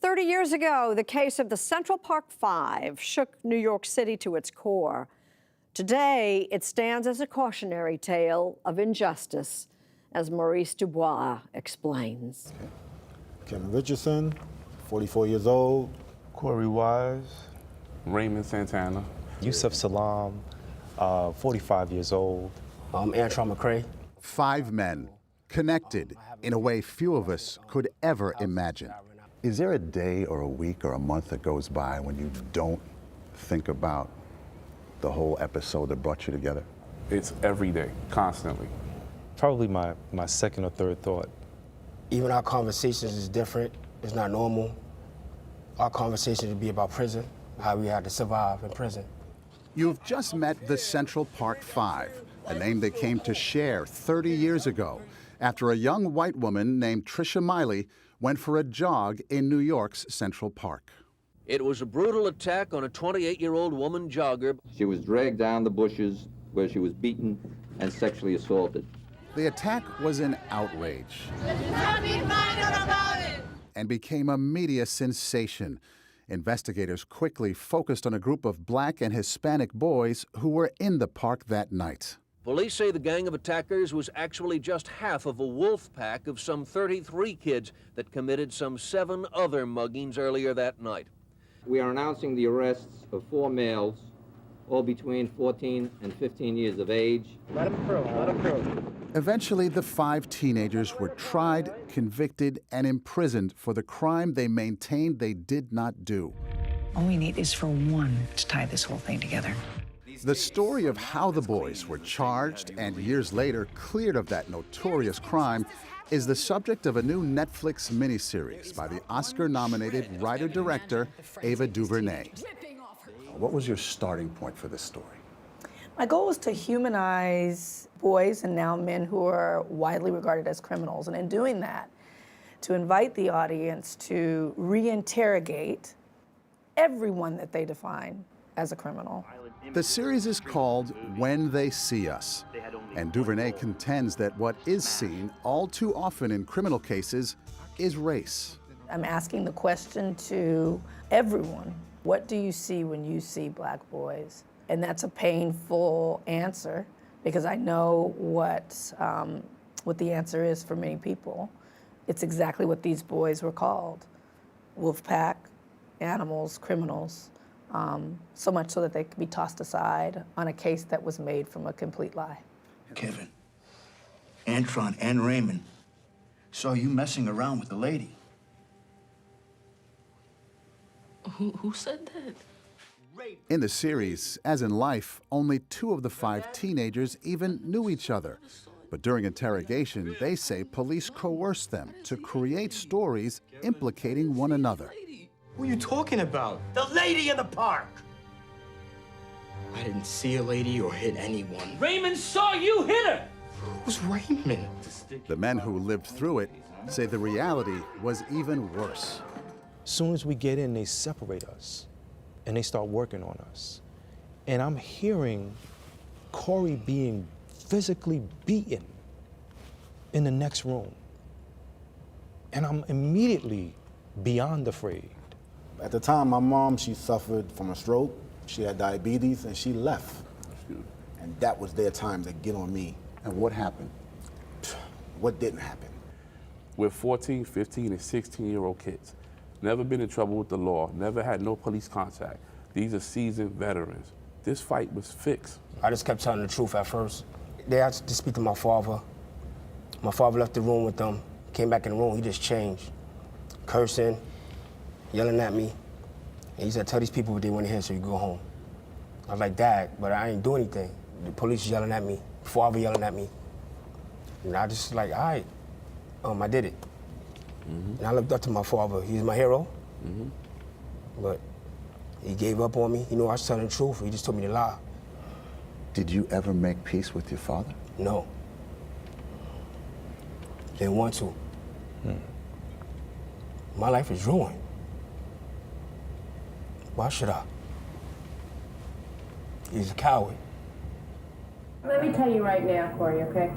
30 years ago, the case of the Central Park Five shook New York City to its core. Today, it stands as a cautionary tale of injustice, as Maurice Dubois explains. Kevin Richardson, 44 years old. Corey Wise. Raymond Santana. Yusuf Salam, 45 years old. Antron McCray. 5 men, connected in a way few of us could ever imagine. Is there a day or a week or a month that goes by when you don't think about the whole episode that brought you together? It's every day, constantly. Probably my second or third thought. Even our conversations is different. It's not normal. Our conversation would be about prison, how we had to survive in prison. You've just met the Central Park Five, a name they came to share 30 years ago after a young white woman named Trisha Miley went for a jog in New York's Central Park. It was a brutal attack on a 28-year-old woman jogger. She was dragged down the bushes where she was beaten and sexually assaulted. The attack was an outrage and became a media sensation. Investigators quickly focused on a group of black and Hispanic boys who were in the park that night. Police say the gang of attackers was actually just half of a wolf pack of some 33 kids that committed some 7 other muggings earlier that night. We are announcing the arrests of 4 males, all between 14 and 15 years of age. Let him through. Eventually, the 5 teenagers were tried, convicted, and imprisoned for the crime they maintained they did not do. All we need is for one to tie this whole thing together. The story of how the boys were charged and years later cleared of that notorious crime is the subject of a new Netflix miniseries by the Oscar-nominated writer-director Ava DuVernay. What was your starting point for this story? My goal was to humanize boys and now men who are widely regarded as criminals, and in doing that, to invite the audience to reinterrogate everyone that they define as a criminal. The series is called When They See Us, and DuVernay contends that what is seen all too often in criminal cases is race. I'm asking the question to everyone, what do you see when you see black boys? And that's a painful answer because I know what the answer is for many people. It's exactly what these boys were called, wolf pack, animals, criminals. So much so that they could be tossed aside on a case that was made from a complete lie. Kevin, Antron and Raymond saw you messing around with a lady. Who said that? In the series, as in life, only 2 of the 5 teenagers even knew each other. But during interrogation, they say police coerced them to create stories implicating one another. Who are you talking about? The lady in the park! I didn't see a lady or hit anyone. Raymond saw you hit her! Who's Raymond? The men who lived through it say the reality was even worse. As soon as we get in, they separate us and they start working on us. And I'm hearing Corey being physically beaten in the next room. And I'm immediately beyond afraid. At the time, my mom, she suffered from a stroke. She had diabetes, and she left. And that was their time to get on me. And what happened? What didn't happen? We're 14, 15, and 16-year-old kids. Never been in trouble with the law, never had no police contact. These are seasoned veterans. This fight was fixed. I just kept telling the truth at first. They asked to speak to my father. My father left the room with them, came back in the room, he just changed. Cursing, yelling at me. And he said, tell these people what they want to hear so you go home. I was like, Dad, but I ain't do anything. The police yelling at me, father yelling at me. And I just like, all right, I did it. And I looked up to my father. He was my hero. But he gave up on me. You know, I was telling the truth. He just told me to lie. Did you ever make peace with your father? No. Didn't want to. My life is ruined. Why should I? He's a coward. Let me tell you right now, Corey, okay?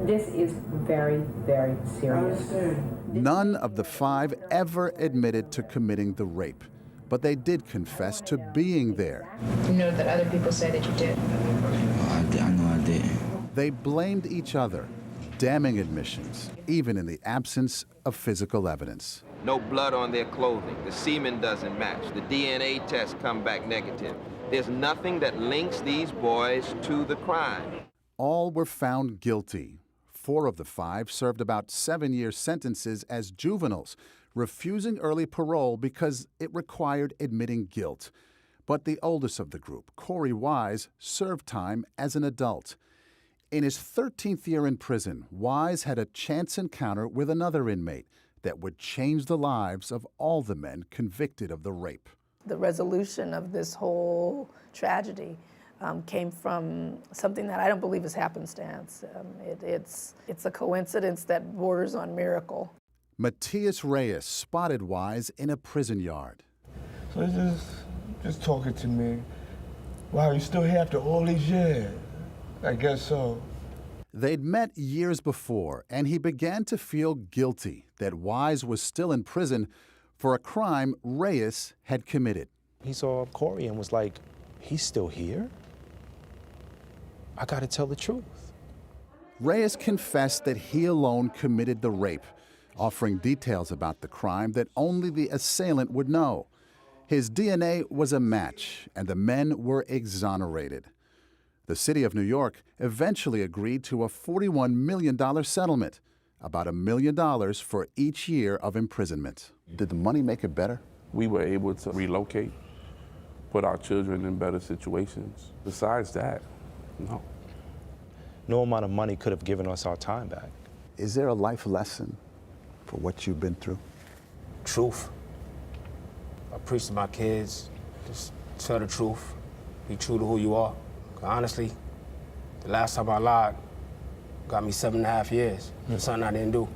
This is very, very serious. None of the 5 ever admitted to committing the rape, but they did confess to being there. You know that other people say that you did. I know I didn't. They blamed each other, damning admissions, even in the absence of physical evidence. No blood on their clothing. The semen doesn't match. The DNA tests come back negative. There's nothing that links these boys to the crime. All were found guilty. 4 of the 5 served about 7-year sentences as juveniles, refusing early parole because it required admitting guilt. But the oldest of the group, Corey Wise, served time as an adult. In his 13th year in prison, Wise had a chance encounter with another inmate that would change the lives of all the men convicted of the rape. The resolution of this whole tragedy came from something that I don't believe is happenstance. It's a coincidence that borders on miracle. Matias Reyes spotted Wise in a prison yard. So he's just talking to me. Wow, you still here after all these years? I guess so. They'd met years before, and he began to feel guilty that Wise was still in prison for a crime Reyes had committed. He saw Corey and was like, he's still here? I gotta tell the truth. Reyes confessed that he alone committed the rape, offering details about the crime that only the assailant would know. His DNA was a match, and the men were exonerated. The city of New York eventually agreed to a $41 million settlement, about $1 million for each year of imprisonment. Did the money make it better? We were able to relocate, put our children in better situations. Besides that, no. No amount of money could have given us our time back. Is there a life lesson for what you've been through? Truth. I preach to my kids, just tell the truth, be true to who you are. Honestly, the last time I lied got me 7.5 years for something I didn't do.